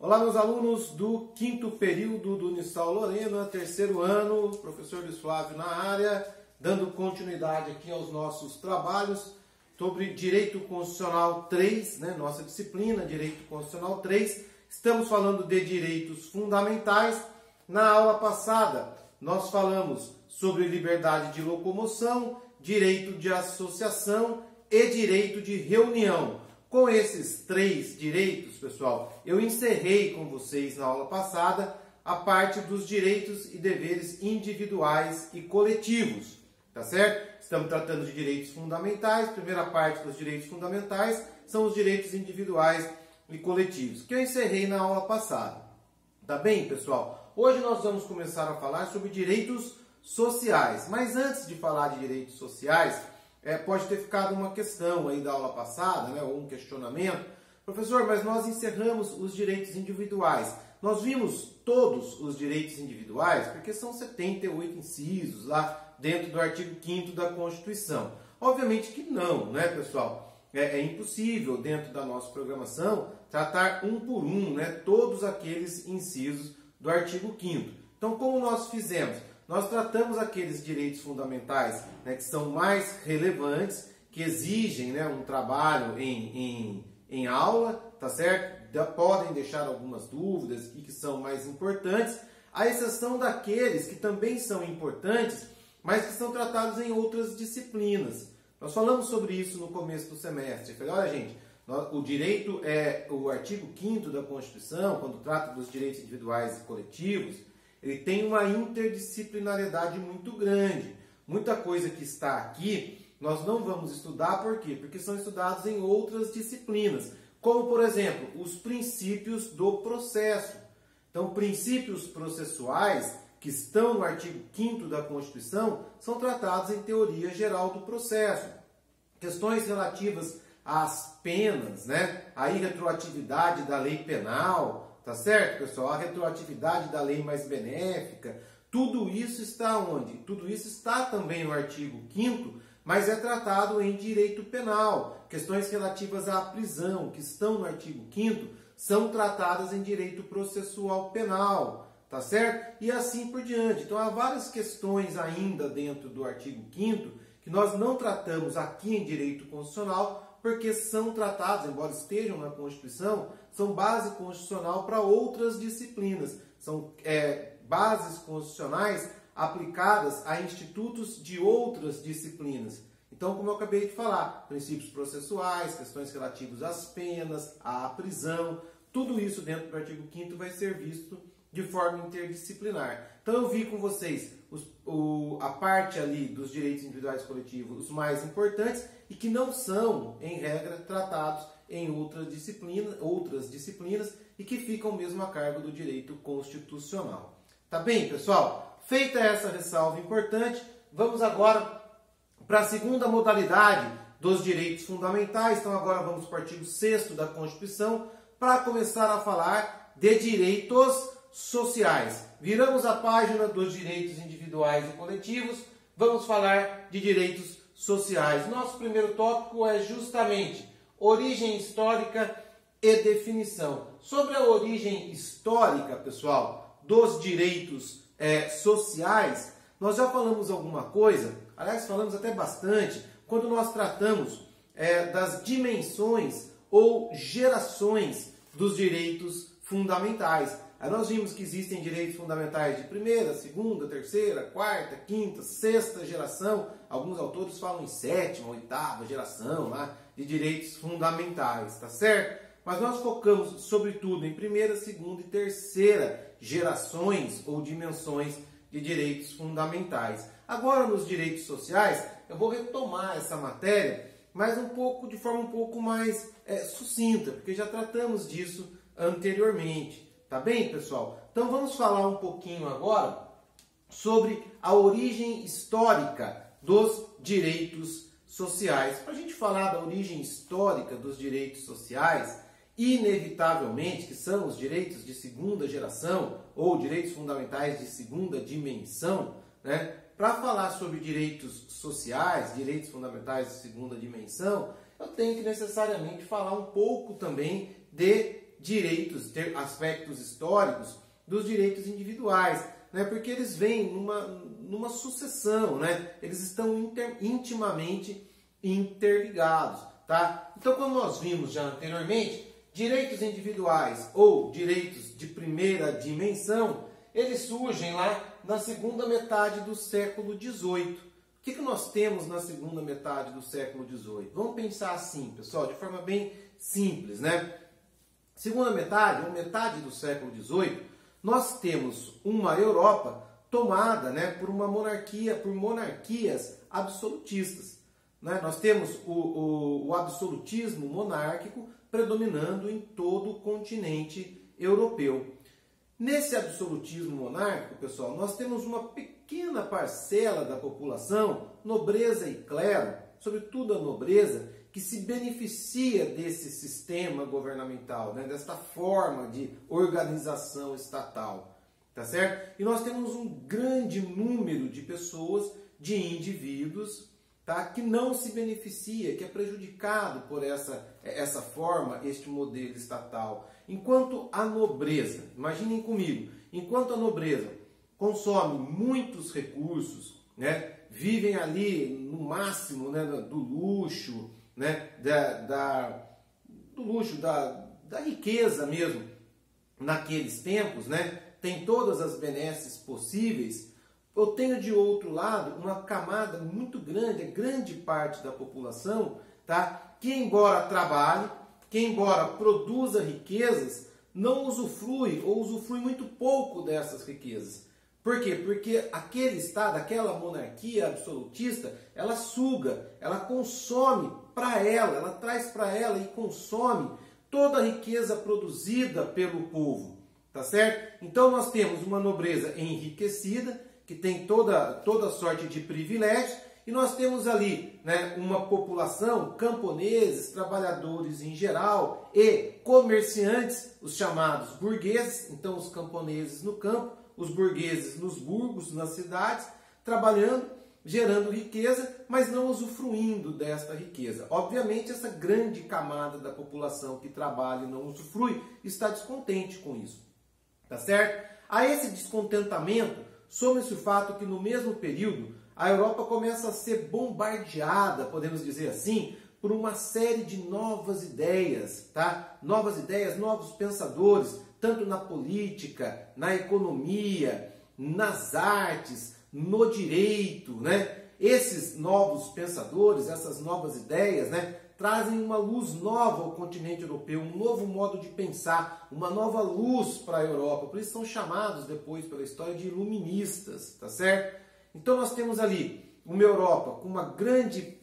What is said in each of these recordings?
Olá, meus alunos do quinto período do Unisal Lorena, terceiro ano, professor Luiz Flávio na área, dando continuidade aqui aos nossos trabalhos sobre Direito Constitucional 3, nossa disciplina, Direito Constitucional 3. Estamos falando de direitos fundamentais. Na aula passada, nós falamos sobre liberdade de locomoção, direito de associação e direito de reunião. Com esses três direitos, pessoal, eu encerrei com vocês na aula passada a parte dos direitos e deveres individuais e coletivos, tá certo? Estamos tratando de direitos fundamentais. Primeira parte dos direitos fundamentais são os direitos individuais e coletivos, que eu encerrei na aula passada. Tá bem, pessoal? Hoje nós vamos começar a falar sobre direitos sociais. Mas antes de falar de direitos sociais, pode ter ficado uma questão aí da aula passada, ou um questionamento. Professor, mas nós encerramos os direitos individuais. Nós vimos todos os direitos individuais, porque são 78 incisos lá dentro do artigo 5º da Constituição. Obviamente que não, pessoal? É impossível, dentro da nossa programação, tratar um por um, todos aqueles incisos do artigo 5º. Então, como nós fizemos? Nós tratamos aqueles direitos fundamentais que são mais relevantes, que exigem um trabalho em aula, tá certo? Podem deixar algumas dúvidas e que são mais importantes, à exceção daqueles que também são importantes, mas que são tratados em outras disciplinas. Nós falamos sobre isso no começo do semestre. Falei, olha, gente, o artigo 5º da Constituição, quando trata dos direitos individuais e coletivos, ele tem uma interdisciplinariedade muito grande. Muita coisa que está aqui, nós não vamos estudar, por quê? Porque são estudados em outras disciplinas, como, por exemplo, os princípios do processo. Então, princípios processuais, que estão no artigo 5º da Constituição, são tratados em teoria geral do processo. Questões relativas às penas, a irretroatividade da lei penal, tá certo, pessoal? A retroatividade da lei mais benéfica, tudo isso está onde? Tudo isso está também no artigo 5º, mas é tratado em direito penal. Questões relativas à prisão, que estão no artigo 5º, são tratadas em direito processual penal, tá certo? E assim por diante. Então, há várias questões ainda dentro do artigo 5º que nós não tratamos aqui em direito constitucional, porque são tratados, embora estejam na Constituição, são base constitucional para outras disciplinas. São bases constitucionais aplicadas a institutos de outras disciplinas. Então, como eu acabei de falar, princípios processuais, questões relativas às penas, à prisão, tudo isso dentro do artigo 5º vai ser visto de forma interdisciplinar. Então, eu vi com vocês a parte ali dos direitos individuais e coletivos, os mais importantes, e que não são, em regra, tratados em outras disciplinas e que ficam mesmo a cargo do direito constitucional. Tá bem, pessoal? Feita essa ressalva importante, vamos agora para a segunda modalidade dos direitos fundamentais. Então, agora vamos para o artigo 6º da Constituição para começar a falar de direitos sociais. Viramos a página dos direitos individuais e coletivos, vamos falar de direitos sociais. Nosso primeiro tópico é justamente origem histórica e definição. Sobre a origem histórica, pessoal, dos direitos sociais, nós já falamos alguma coisa, aliás, falamos até bastante, quando nós tratamos das dimensões ou gerações dos direitos fundamentais. Aí nós vimos que existem direitos fundamentais de primeira, segunda, terceira, quarta, quinta, sexta geração. Alguns autores falam em sétima, oitava geração lá de direitos fundamentais, tá certo? Mas nós focamos, sobretudo, em primeira, segunda e terceira gerações ou dimensões de direitos fundamentais. Agora, nos direitos sociais, eu vou retomar essa matéria, mas de forma um pouco mais sucinta, porque já tratamos disso anteriormente. Tá bem, pessoal? Então vamos falar um pouquinho agora sobre a origem histórica dos direitos sociais. Para a gente falar da origem histórica dos direitos sociais, inevitavelmente, que são os direitos de segunda geração ou direitos fundamentais de segunda dimensão, para falar sobre direitos sociais, direitos fundamentais de segunda dimensão, eu tenho que necessariamente falar um pouco também de direitos, ter aspectos históricos dos direitos individuais, né? Porque eles vêm numa sucessão, né? Eles estão intimamente interligados, tá? Então, como nós vimos já anteriormente, direitos individuais ou direitos de primeira dimensão, eles surgem lá na segunda metade do século XVIII. O que nós temos na segunda metade do século XVIII? Vamos pensar assim, pessoal, de forma bem simples, né? Segunda metade, ou metade do século XVIII, nós temos uma Europa tomada, né, por uma monarquia, por monarquias absolutistas, né? Nós temos o absolutismo monárquico predominando em todo o continente europeu. Nesse absolutismo monárquico, pessoal, nós temos uma pequena parcela da população, nobreza e clero, sobretudo a nobreza, que se beneficia desse sistema governamental, né, desta forma de organização estatal, tá certo? E nós temos um grande número de pessoas, de indivíduos, tá, que não se beneficia, que é prejudicado por essa forma, este modelo estatal. Enquanto a nobreza, imaginem comigo, enquanto a nobreza consome muitos recursos, né, vivem ali no máximo, né, do luxo, né, do luxo, da riqueza mesmo, naqueles tempos, né, tem todas as benesses possíveis, eu tenho de outro lado uma camada muito grande, grande parte da população, tá, que embora trabalhe, que embora produza riquezas, não usufrui ou usufrui muito pouco dessas riquezas. Por quê? Porque aquele Estado, aquela monarquia absolutista, ela suga, ela consome para ela traz para ela e consome toda a riqueza produzida pelo povo, tá certo? Então nós temos uma nobreza enriquecida, que tem toda sorte de privilégios, e nós temos ali, né, uma população, camponeses, trabalhadores em geral e comerciantes, os chamados burgueses, então os camponeses no campo, os burgueses nos burgos, nas cidades, trabalhando, gerando riqueza, mas não usufruindo desta riqueza. Obviamente, essa grande camada da população que trabalha e não usufrui está descontente com isso, tá certo? A esse descontentamento, soma-se o fato que no mesmo período a Europa começa a ser bombardeada, podemos dizer assim, por uma série de novas ideias, tá? Novas ideias, novos pensadores, tanto na política, na economia, nas artes, no direito, né? Esses novos pensadores, essas novas ideias, né, trazem uma luz nova ao continente europeu, um novo modo de pensar, uma nova luz para a Europa. Por isso são chamados depois pela história de iluministas, tá certo? Então nós temos ali uma Europa com uma grande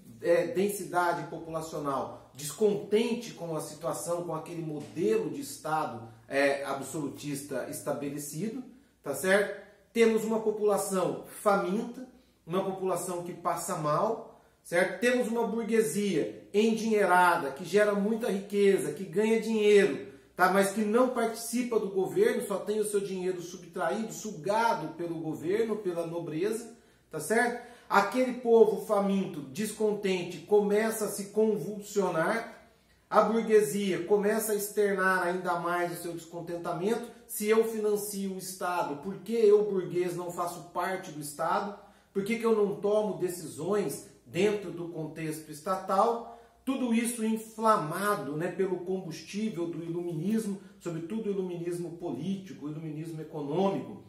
densidade populacional, descontente com a situação, com aquele modelo de Estado absolutista estabelecido, tá certo? Temos uma população faminta, uma população que passa mal, certo? Temos uma burguesia endinheirada, que gera muita riqueza, que ganha dinheiro, tá? Mas que não participa do governo, só tem o seu dinheiro subtraído, sugado pelo governo, pela nobreza, tá certo? Aquele povo faminto, descontente, começa a se convulsionar, a burguesia começa a externar ainda mais o seu descontentamento. Se eu financio o Estado, por que eu, burguês, não faço parte do Estado? Por que eu não tomo decisões dentro do contexto estatal? Tudo isso inflamado, né, pelo combustível do iluminismo, sobretudo o iluminismo político, o iluminismo econômico,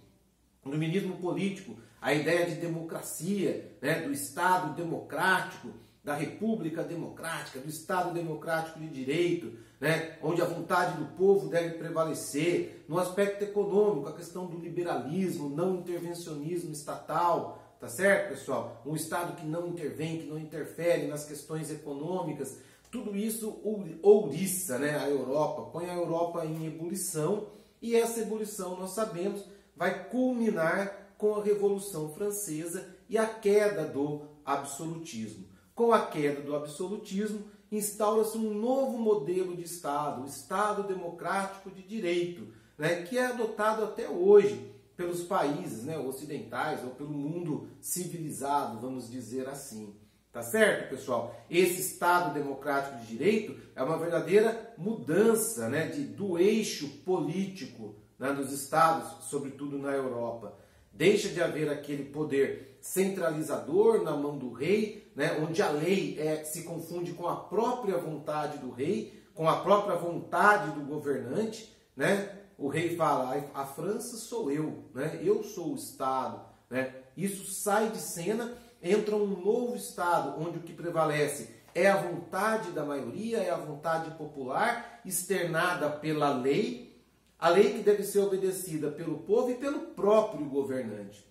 o iluminismo político, a ideia de democracia, né, do Estado democrático, da República Democrática, do Estado Democrático de Direito, né, onde a vontade do povo deve prevalecer. No aspecto econômico, a questão do liberalismo, não intervencionismo estatal, tá certo, pessoal? Um Estado que não intervém, que não interfere nas questões econômicas. Tudo isso ouriça, né, a Europa, põe a Europa em ebulição, e essa ebulição, nós sabemos, vai culminar com a Revolução Francesa e a queda do absolutismo. Com a queda do absolutismo, instaura-se um novo modelo de Estado, o Estado democrático de direito, né, que é adotado até hoje pelos países, né, ocidentais ou pelo mundo civilizado, vamos dizer assim, tá Tá certo, pessoal? Esse Estado democrático de direito é uma verdadeira mudança, né, do eixo político, né, dos estados, sobretudo na Europa. Deixa de haver aquele poder centralizador na mão do rei, né, onde a lei se confunde com a própria vontade do rei, com a própria vontade do governante, né? O rei fala, a França sou eu, né? Eu sou o Estado, né? Isso sai de cena, entra um novo Estado, onde o que prevalece é a vontade da maioria, é a vontade popular, externada pela lei, a lei que deve ser obedecida pelo povo e pelo próprio governante.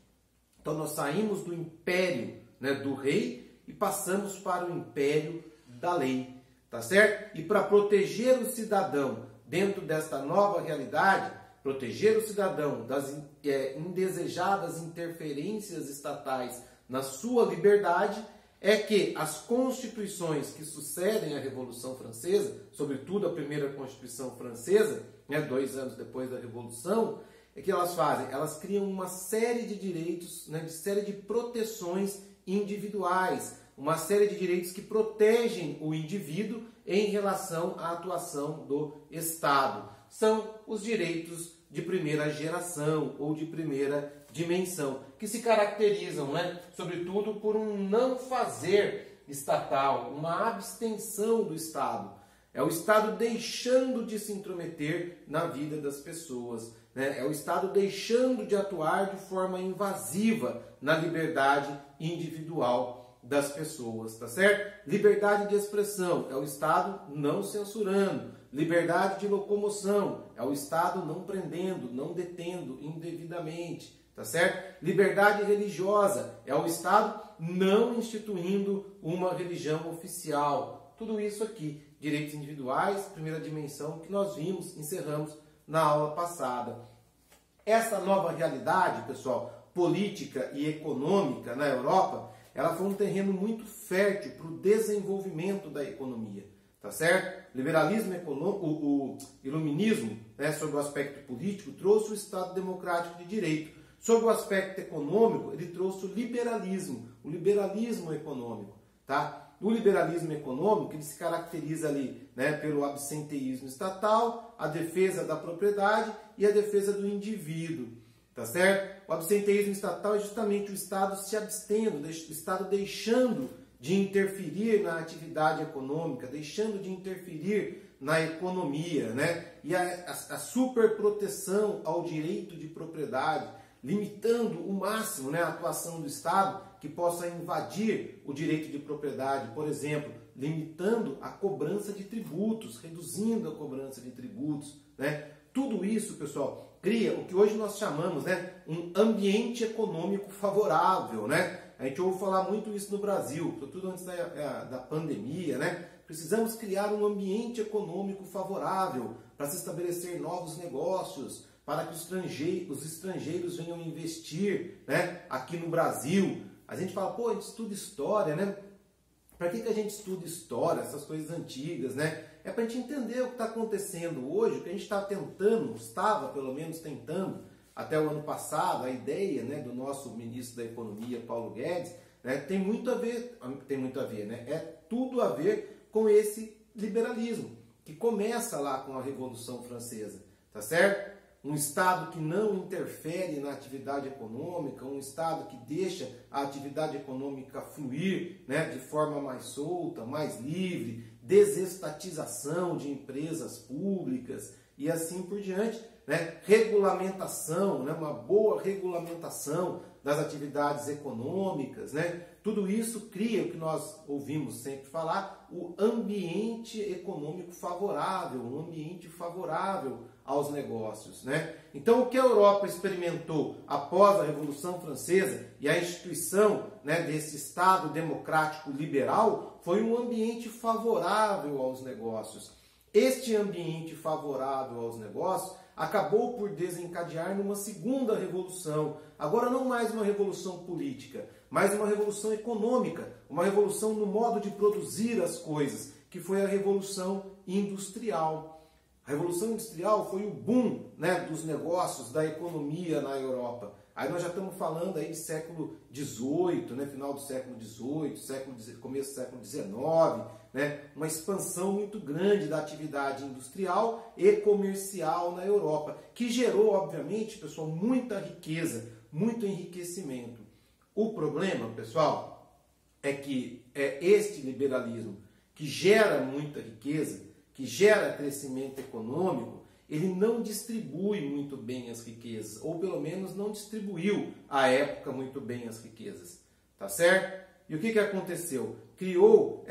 Então nós saímos do império, né, do rei e passamos para o império da lei, tá certo? E para proteger o cidadão dentro desta nova realidade, proteger o cidadão das indesejadas interferências estatais na sua liberdade, é que as constituições que sucedem à Revolução Francesa, sobretudo a primeira Constituição Francesa, né, 2 anos depois da Revolução, é que elas fazem? Elas criam uma série de direitos, né, de série de proteções individuais, uma série de direitos que protegem o indivíduo em relação à atuação do Estado. São os direitos de primeira geração ou de primeira dimensão, que se caracterizam, né, sobretudo por um não fazer estatal, uma abstenção do Estado. É o Estado deixando de se intrometer na vida das pessoas, né? É o Estado deixando de atuar de forma invasiva na liberdade individual das pessoas, tá certo? Liberdade de expressão, é o Estado não censurando. Liberdade de locomoção, é o Estado não prendendo, não detendo indevidamente, tá certo? Liberdade religiosa, é o Estado não instituindo uma religião oficial. Tudo isso aqui, direitos individuais, primeira dimensão, que nós vimos, encerramos na aula passada. Essa nova realidade, pessoal, política e econômica na Europa, ela foi um terreno muito fértil para o desenvolvimento da economia, tá certo? O liberalismo econômico, o iluminismo, né, sobre o aspecto político, trouxe o Estado democrático de direito. Sobre o aspecto econômico, ele trouxe o liberalismo econômico, tá? O liberalismo econômico, ele se caracteriza ali, né, pelo absenteísmo estatal, a defesa da propriedade e a defesa do indivíduo, tá certo? O absenteísmo estatal é justamente o Estado se abstendo, o Estado deixando de interferir na atividade econômica, deixando de interferir na economia, né? E a superproteção ao direito de propriedade, limitando o máximo, né, a atuação do Estado que possa invadir o direito de propriedade, por exemplo, limitando a cobrança de tributos, reduzindo a cobrança de tributos, né? Tudo isso, pessoal, cria o que hoje nós chamamos, né, um ambiente econômico favorável, né? A gente ouve falar muito isso no Brasil, sobretudo antes da pandemia, né? Precisamos criar um ambiente econômico favorável para se estabelecer novos negócios, para que os estrangeiros venham investir, né, aqui no Brasil. A gente fala, pô, a gente estuda história, né? Para que a gente estuda história, essas coisas antigas, né? É para a gente entender o que está acontecendo hoje, o que a gente está tentando, estava pelo menos tentando, até o ano passado, a ideia, né, do nosso ministro da Economia, Paulo Guedes, né, tem muito a ver, né? É tudo a ver com esse liberalismo, que começa lá com a Revolução Francesa, tá certo? Um Estado que não interfere na atividade econômica, um Estado que deixa a atividade econômica fluir, né, de forma mais solta, mais livre, desestatização de empresas públicas e assim por diante, né? Regulamentação, né, uma boa regulamentação das atividades econômicas, né? Tudo isso cria o que nós ouvimos sempre falar, o ambiente econômico favorável, um ambiente favorável aos negócios, né? Então, o que a Europa experimentou após a Revolução Francesa e a instituição, né, desse Estado democrático liberal foi um ambiente favorável aos negócios. Este ambiente favorável aos negócios acabou por desencadear numa segunda revolução. Agora não mais uma revolução política, mas uma revolução econômica, uma revolução no modo de produzir as coisas, que foi a Revolução Industrial. A Revolução Industrial foi o boom, né, dos negócios, da economia na Europa. Aí nós já estamos falando aí de século XVIII, né, final do século XVIII, começo do século XIX, né, uma expansão muito grande da atividade industrial e comercial na Europa, que gerou, obviamente, pessoal, muita riqueza, muito enriquecimento. O problema, pessoal, é que este liberalismo que gera muita riqueza, que gera crescimento econômico, ele não distribui muito bem as riquezas, ou pelo menos não distribuiu à época muito bem as riquezas, tá certo? E o que aconteceu? Criou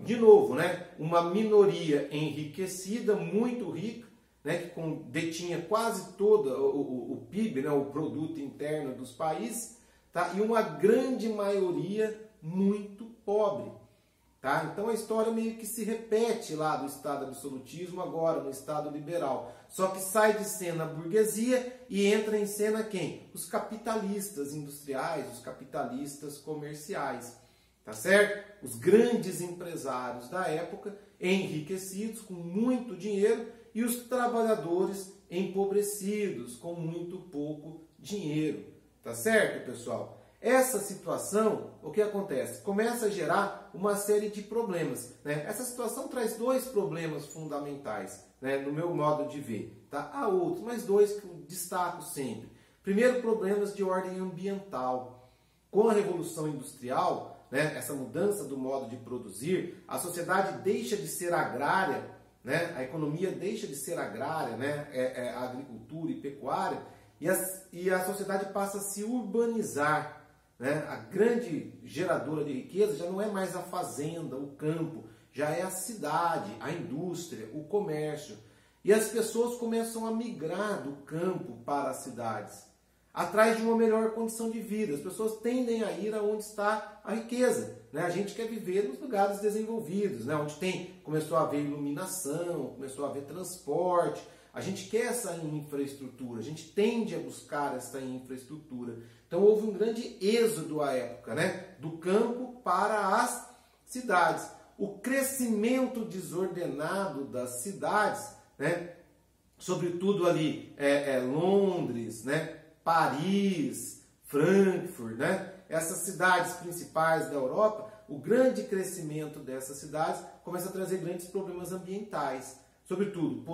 de novo, né, uma minoria enriquecida, muito rica, né, que detinha quase todo o PIB, né, o produto interno dos países, tá? E uma grande maioria muito pobre. Tá? Então a história meio que se repete lá do Estado absolutismo, agora no Estado liberal. Só que sai de cena a burguesia e entra em cena quem? Os capitalistas industriais, os capitalistas comerciais. Tá certo? Os grandes empresários da época, enriquecidos com muito dinheiro, e os trabalhadores empobrecidos com muito pouco dinheiro. Tá certo, pessoal? Essa situação, o que acontece? Começa a gerar uma série de problemas, né? Essa situação traz dois problemas fundamentais, né, no meu modo de ver. Tá? Há outros, mas dois que eu destaco sempre. Primeiro, problemas de ordem ambiental. Com a Revolução Industrial, né, essa mudança do modo de produzir, a sociedade deixa de ser agrária, né? A economia deixa de ser agrária, né? A agricultura e pecuária, e a sociedade passa a se urbanizar. Né? A grande geradora de riqueza já não é mais a fazenda, o campo, já é a cidade, a indústria, o comércio. E as pessoas começam a migrar do campo para as cidades, atrás de uma melhor condição de vida. As pessoas tendem a ir aonde está a riqueza. Né? A gente quer viver nos lugares desenvolvidos, né? Onde começou a haver iluminação, começou a haver transporte. A gente quer essa infraestrutura, a gente tende a buscar essa infraestrutura. Então houve um grande êxodo à época, né? Do campo para as cidades. O crescimento desordenado das cidades, né? Sobretudo ali Londres, né? Paris, Frankfurt, né? Essas cidades principais da Europa, o grande crescimento dessas cidades começa a trazer grandes problemas ambientais. Sobretudo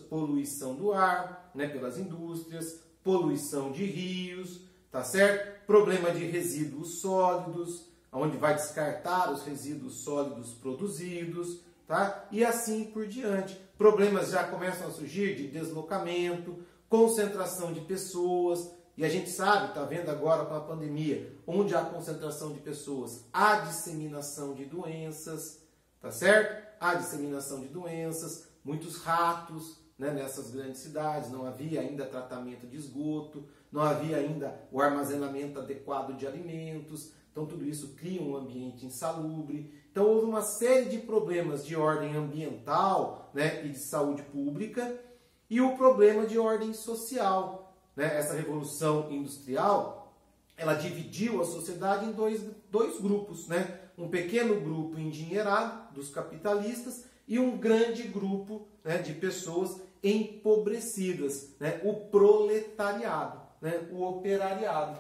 poluição do ar, né, pelas indústrias, poluição de rios, tá certo? Problema de resíduos sólidos, onde vai descartar os resíduos sólidos produzidos, tá? E assim por diante. Problemas já começam a surgir de deslocamento, concentração de pessoas, e a gente sabe, tá vendo agora com a pandemia, onde há concentração de pessoas, há disseminação de doenças, tá certo? Há disseminação de doenças, muitos ratos, né, nessas grandes cidades, não havia ainda tratamento de esgoto, não havia ainda o armazenamento adequado de alimentos, então tudo isso cria um ambiente insalubre. Então houve uma série de problemas de ordem ambiental, né, e de saúde pública, e o problema de ordem social. Né? Essa revolução industrial, ela dividiu a sociedade em dois grupos, né? Um pequeno grupo endinheirado dos capitalistas e um grande grupo, né, de pessoas empobrecidas, né? O proletariado, né? O operariado.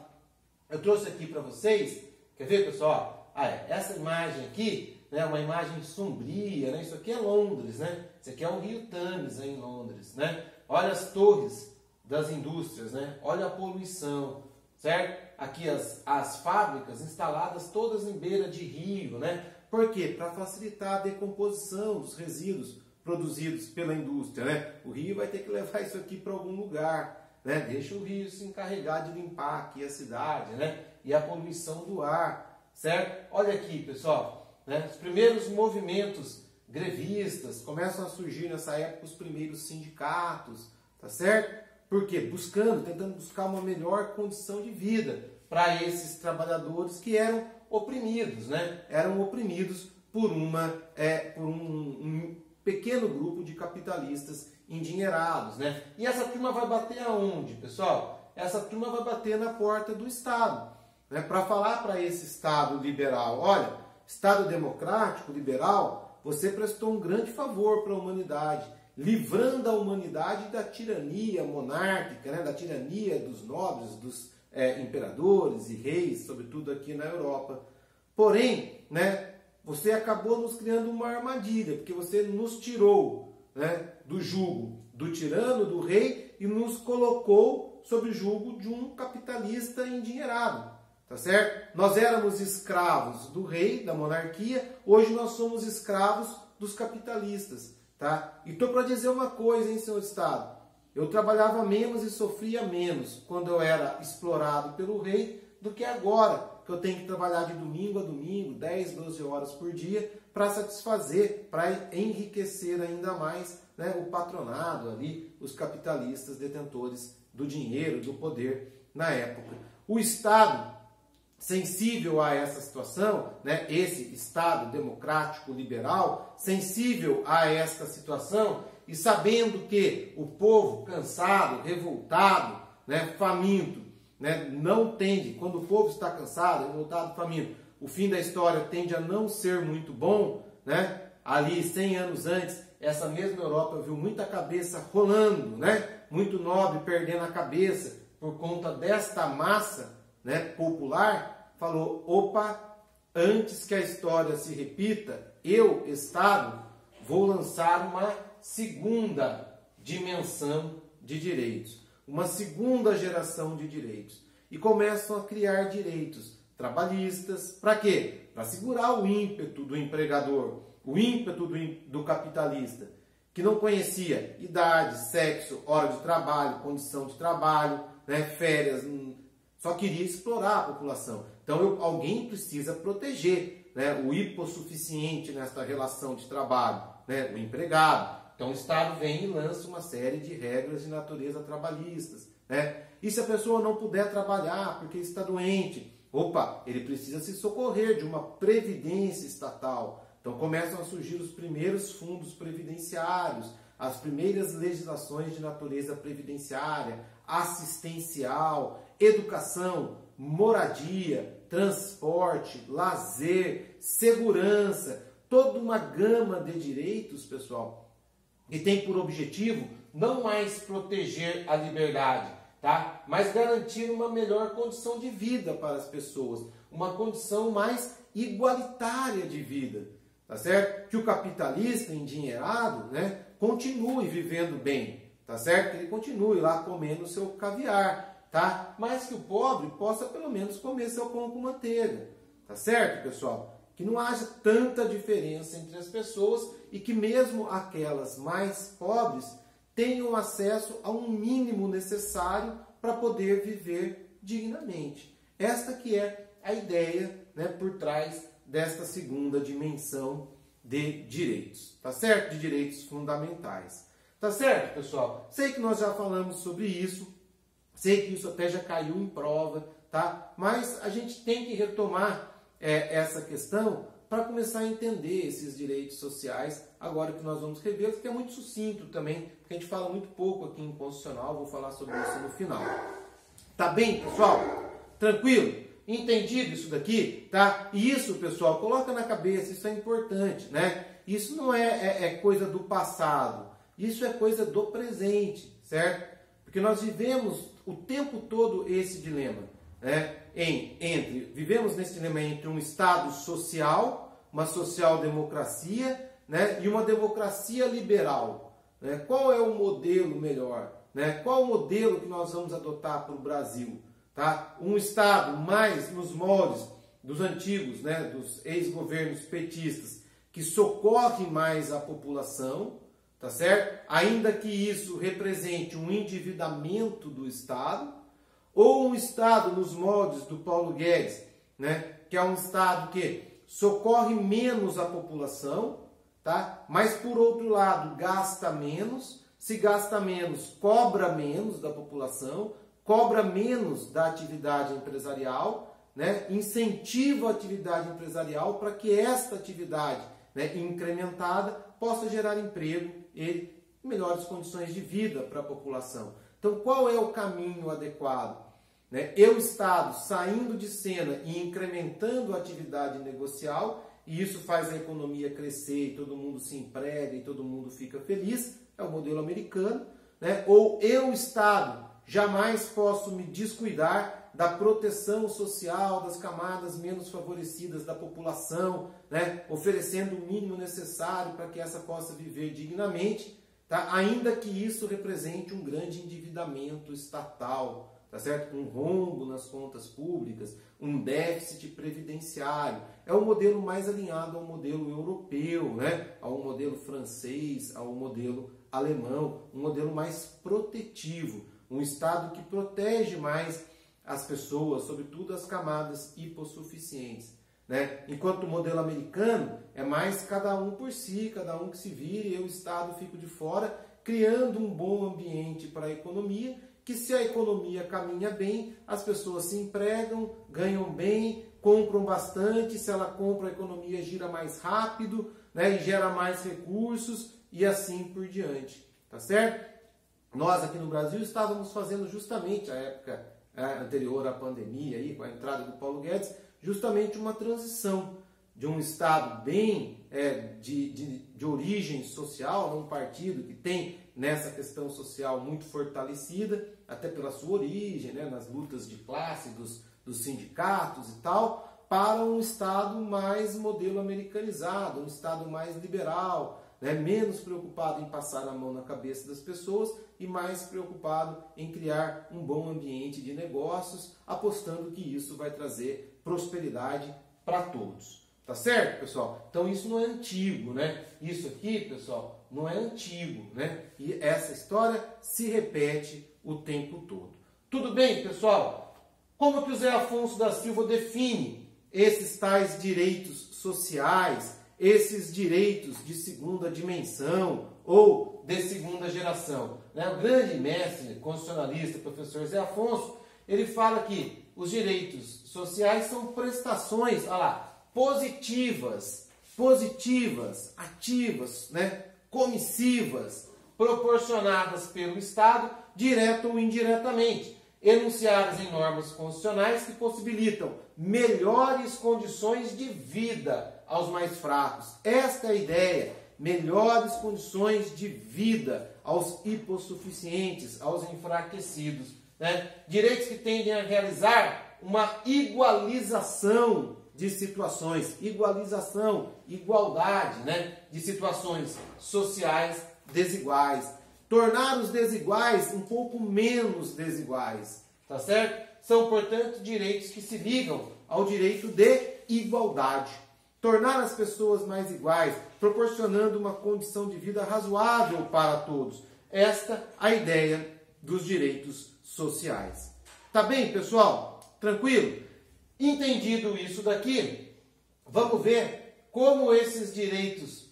Eu trouxe aqui para vocês, quer ver, pessoal? Essa imagem aqui, né, uma imagem sombria, né? Isso aqui é Londres, né? Isso aqui é o Rio Thames, em Londres, né? Olha as torres das indústrias, né? Olha a poluição, certo? Aqui as fábricas instaladas todas em beira de rio, né? Por quê? Para facilitar a decomposição dos resíduos produzidos pela indústria, né? O rio vai ter que levar isso aqui para algum lugar, né? Deixa o rio se encarregar de limpar aqui a cidade, né? E a poluição do ar, certo? Olha aqui, pessoal, né? Os primeiros movimentos grevistas começam a surgir nessa época, os primeiros sindicatos, tá certo? Por quê? Tentando buscar uma melhor condição de vida para esses trabalhadores que eram oprimidos, né? Eram oprimidos por um pequeno grupo de capitalistas endinheirados, né? E essa turma vai bater aonde, pessoal? Essa turma vai bater na porta do Estado, né? Para falar para esse Estado liberal, olha, Estado democrático, liberal, você prestou um grande favor para a humanidade. livrando a humanidade da tirania monárquica, né? Da tirania dos nobres, dos imperadores e reis, sobretudo aqui na Europa. Porém, né, você acabou nos criando uma armadilha, porque você nos tirou, né, do jugo do tirano, do rei, e nos colocou sob o jugo de um capitalista endinheirado, tá certo? Nós éramos escravos do rei, da monarquia, hoje nós somos escravos dos capitalistas, tá? E estou para dizer uma coisa, hein, senhor Estado? Eu trabalhava menos e sofria menos quando eu era explorado pelo rei do que agora, que eu tenho que trabalhar de domingo a domingo, 10, 12 horas por dia, para satisfazer, para enriquecer ainda mais, né, o patronado ali, os capitalistas detentores do dinheiro, do poder na época. O Estado, sensível a essa situação, né, esse Estado democrático liberal, sensível a esta situação e sabendo que o povo cansado, revoltado, né, faminto, né, não tende, quando o povo está cansado, revoltado, faminto, o fim da história tende a não ser muito bom, né? Ali 100 anos antes, essa mesma Europa viu muita cabeça rolando, né? Muito nobre perdendo a cabeça por conta desta massa, né, popular, falou, opa, antes que a história se repita, eu, Estado, vou lançar uma segunda dimensão de direitos, uma segunda geração de direitos. E começam a criar direitos trabalhistas, para quê? Para segurar o ímpeto do empregador, o ímpeto do capitalista, que não conhecia idade, sexo, hora de trabalho, condição de trabalho, né, férias, só queria explorar a população. Então alguém precisa proteger, né, o hipossuficiente nesta relação de trabalho, né, o empregado. Então o Estado vem e lança uma série de regras de natureza trabalhistas, né? E se a pessoa não puder trabalhar porque está doente, opa, ele precisa se socorrer de uma previdência estatal. Então começam a surgir os primeiros fundos previdenciários, as primeiras legislações de natureza previdenciária, assistencial, educação, moradia, transporte, lazer, segurança, toda uma gama de direitos, pessoal, que tem por objetivo não mais proteger a liberdade, tá? Mas garantir uma melhor condição de vida para as pessoas, uma condição mais igualitária de vida, tá certo? Que o capitalista endinheirado, né, continue vivendo bem, tá certo? Que ele continue lá comendo o seu caviar, tá? Mas que o pobre possa pelo menos comer seu pão com manteiga, tá certo, pessoal? Que não haja tanta diferença entre as pessoas e que mesmo aquelas mais pobres tenham acesso a um mínimo necessário para poder viver dignamente. Esta que é a ideia, né, por trás desta segunda dimensão de direitos, tá certo? De direitos fundamentais. Tá certo, pessoal? Sei que nós já falamos sobre isso, sei que isso até já caiu em prova, tá? Mas a gente tem que retomar essa questão para começar a entender esses direitos sociais, agora que nós vamos rever, que é muito sucinto também, porque a gente fala muito pouco aqui em constitucional, vou falar sobre isso no final. Tá bem, pessoal? Tranquilo? Entendido isso daqui? Tá? E isso, pessoal, coloca na cabeça, isso é importante, né? Isso não é coisa do passado, isso é coisa do presente, certo? Porque nós vivemos o tempo todo esse dilema, né? Vivemos nesse dilema entre um Estado social, uma social-democracia, né, e uma democracia liberal. Né? Qual é o modelo melhor? Né? Qual o modelo que nós vamos adotar para o Brasil? Tá? Um Estado mais nos moldes dos antigos, né, dos ex-governos petistas, que socorre mais a população, tá certo? Ainda que isso represente um endividamento do Estado, ou um Estado nos moldes do Paulo Guedes, né, que é um Estado que socorre menos a população, tá? Mas por outro lado gasta menos, se gasta menos, cobra menos da população, cobra menos da atividade empresarial, né? Incentiva a atividade empresarial para que esta atividade, né, incrementada possa gerar emprego e melhores condições de vida para a população. Então, qual é o caminho adequado? Né? Eu, Estado, saindo de cena e incrementando a atividade negocial, e isso faz a economia crescer, e todo mundo se emprega, e todo mundo fica feliz, é o modelo americano, né? Ou eu, Estado, jamais posso me descuidar da proteção social das camadas menos favorecidas da população, né? Oferecendo o mínimo necessário para que essa possa viver dignamente, tá? Ainda que isso represente um grande endividamento estatal, tá certo? Um rombo nas contas públicas, um déficit previdenciário. É o modelo mais alinhado ao modelo europeu, né? Ao modelo francês, ao modelo alemão, um modelo mais protetivo, um Estado que protege mais as pessoas, sobretudo as camadas hipossuficientes, né? Enquanto o modelo americano é mais cada um por si, cada um que se vire, eu, Estado, fico de fora, criando um bom ambiente para a economia, que se a economia caminha bem, as pessoas se empregam, ganham bem, compram bastante, se ela compra a economia gira mais rápido, né? E gera mais recursos e assim por diante, tá certo? Nós aqui no Brasil estávamos fazendo justamente a época anterior à pandemia, aí, com a entrada do Paulo Guedes, justamente uma transição de um Estado bem de origem social, um partido que tem nessa questão social muito fortalecida, até pela sua origem, né, nas lutas de classe dos sindicatos e tal, para um Estado mais modelo americanizado, um Estado mais liberal, né, menos preocupado em passar a mão na cabeça das pessoas e mais preocupado em criar um bom ambiente de negócios, apostando que isso vai trazer prosperidade para todos. Tá certo, pessoal? Então isso não é antigo, né? Isso aqui, pessoal, não é antigo, né? E essa história se repete o tempo todo. Tudo bem, pessoal? Como que o Zé Afonso da Silva define esses tais direitos sociais, esses direitos de segunda dimensão ou de segunda geração, né? O grande mestre constitucionalista, professor Zé Afonso, ele fala que os direitos sociais são prestações, olha lá, positivas, ativas, né? Comissivas, proporcionadas pelo Estado, direto ou indiretamente, enunciadas em normas constitucionais que possibilitam melhores condições de vida aos mais fracos. Esta é a ideia, melhores condições de vida aos hipossuficientes, aos enfraquecidos, né? Direitos que tendem a realizar uma igualização de situações, igualdade, né, de situações sociais desiguais, tornar os desiguais um pouco menos desiguais, tá certo? São, portanto, direitos que se ligam ao direito de igualdade, tornar as pessoas mais iguais, proporcionando uma condição de vida razoável para todos. Esta a ideia dos direitos sociais. Tá bem, pessoal? Tranquilo? Entendido isso daqui, vamos ver como esses direitos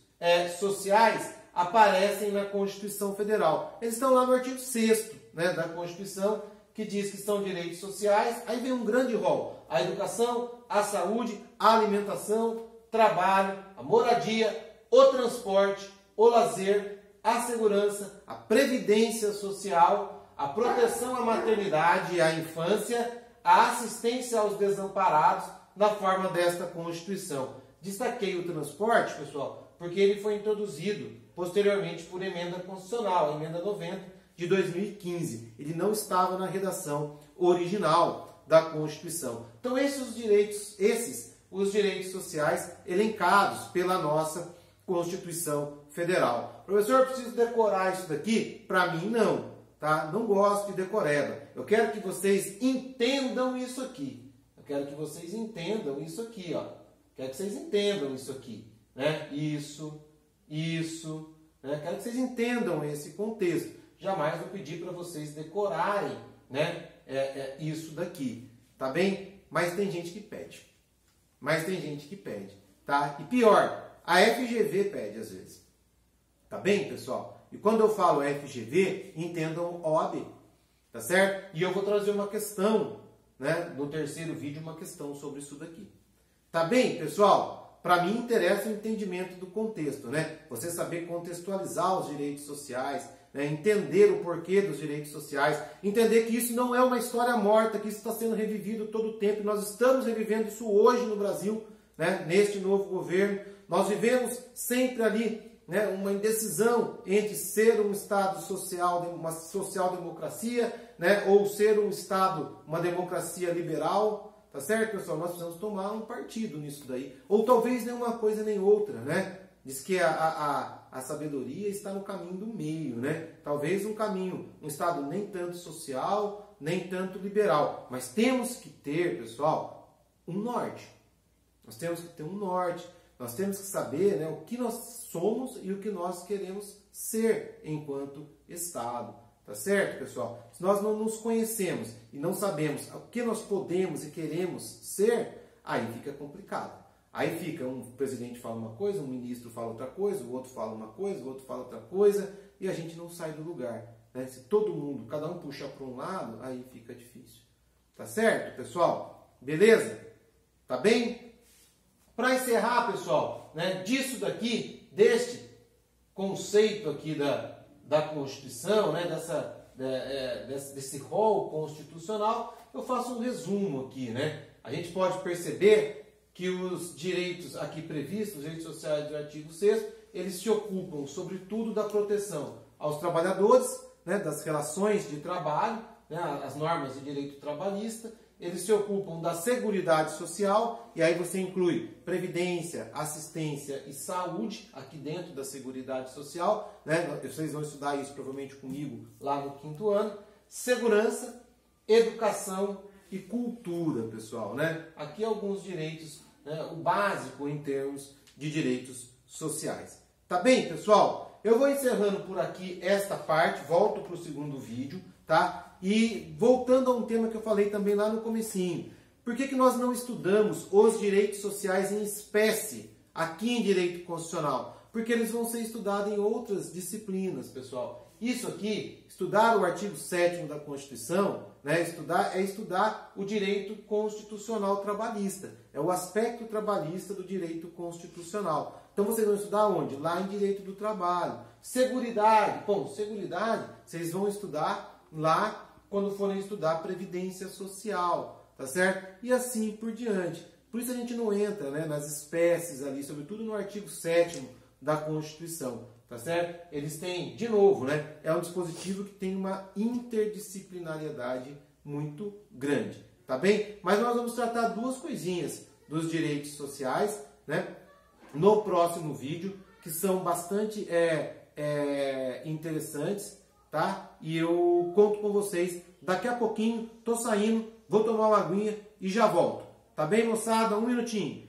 sociais aparecem na Constituição Federal. Eles estão lá no artigo 6º, né, da Constituição, que diz que são direitos sociais. Aí vem um grande rol: a educação, a saúde, a alimentação, trabalho, a moradia, o transporte, o lazer, a segurança, a previdência social, a proteção à maternidade e à infância, a assistência aos desamparados na forma desta Constituição. Destaquei o transporte, pessoal, porque ele foi introduzido posteriormente por emenda constitucional, a emenda 90 de 2015. Ele não estava na redação original da Constituição. Então os direitos sociais elencados pela nossa Constituição Federal. Professor, eu preciso decorar isso daqui? Para mim, não. Tá? Não gosto de decoreba. Eu quero que vocês entendam isso aqui. Eu quero que vocês entendam isso aqui, ó. Quero que vocês entendam isso aqui, né? Isso, né? Quero que vocês entendam esse contexto. Jamais vou pedir para vocês decorarem, né? Isso daqui, tá bem? Mas tem gente que pede. Tá? E pior, a FGV pede às vezes. Tá bem, pessoal? E quando eu falo FGV, entendam OAB, tá certo? E eu vou trazer uma questão, né, no terceiro vídeo, uma questão sobre isso daqui. Tá bem, pessoal? Para mim interessa o entendimento do contexto, né? Você saber contextualizar os direitos sociais, né? Entender o porquê dos direitos sociais, entender que isso não é uma história morta, que isso está sendo revivido todo o tempo. Nós estamos revivendo isso hoje no Brasil, né? Neste novo governo. Nós vivemos sempre ali né, uma indecisão entre ser um Estado social, uma social-democracia, né, ou ser um Estado, uma democracia liberal, tá certo, pessoal? Nós precisamos tomar um partido nisso daí. Ou talvez nem uma coisa nem outra, né? Diz que a sabedoria está no caminho do meio, né? Talvez um caminho, um Estado nem tanto social, nem tanto liberal. Mas temos que ter, pessoal, um norte. Nós temos que ter um norte. Nós temos que saber, né, o que nós somos e o que nós queremos ser enquanto Estado. Tá certo, pessoal? Se nós não nos conhecemos e não sabemos o que nós podemos e queremos ser, aí fica complicado. Aí fica, um presidente fala uma coisa, um ministro fala outra coisa, o outro fala uma coisa, o outro fala outra coisa, e a gente não sai do lugar. Né? Se todo mundo, cada um puxa para um lado, aí fica difícil. Tá certo, pessoal? Beleza? Tá bem? Para encerrar, pessoal, né, disso daqui, deste conceito aqui da Constituição, né, desse rol constitucional, eu faço um resumo aqui. Né? A gente pode perceber que os direitos aqui previstos, os direitos sociais do artigo 6º, eles se ocupam, sobretudo, da proteção aos trabalhadores, né, das relações de trabalho, né, as normas de direito trabalhista. Eles se ocupam da seguridade social, e aí você inclui previdência, assistência e saúde aqui dentro da seguridade social, né? Vocês vão estudar isso provavelmente comigo lá no 5º ano. Segurança, educação e cultura, pessoal, né? Aqui alguns direitos, né, o básico em termos de direitos sociais. Tá bem, pessoal? Eu vou encerrando por aqui esta parte, volto para o segundo vídeo, tá? E voltando a um tema que eu falei também lá no comecinho. Por que nós não estudamos os direitos sociais em espécie aqui em direito constitucional? Porque eles vão ser estudados em outras disciplinas, pessoal. Isso aqui, estudar o artigo 7º da Constituição, né, é estudar o direito constitucional trabalhista. É o aspecto trabalhista do direito constitucional. Então vocês vão estudar onde? Lá em direito do trabalho. Seguridade. Bom, seguridade vocês vão estudar lá quando forem estudar previdência social, tá certo? E assim por diante. Por isso a gente não entra, né, nas espécies ali, sobretudo no artigo 7º da Constituição, tá certo? Eles têm, de novo, né, é um dispositivo que tem uma interdisciplinariedade muito grande, tá bem? Mas nós vamos tratar duas coisinhas dos direitos sociais, né, no próximo vídeo, que são bastante interessantes, tá? E eu conto com vocês daqui a pouquinho. Tô saindo, vou tomar uma aguinha e já volto. Tá bem, moçada? Um minutinho.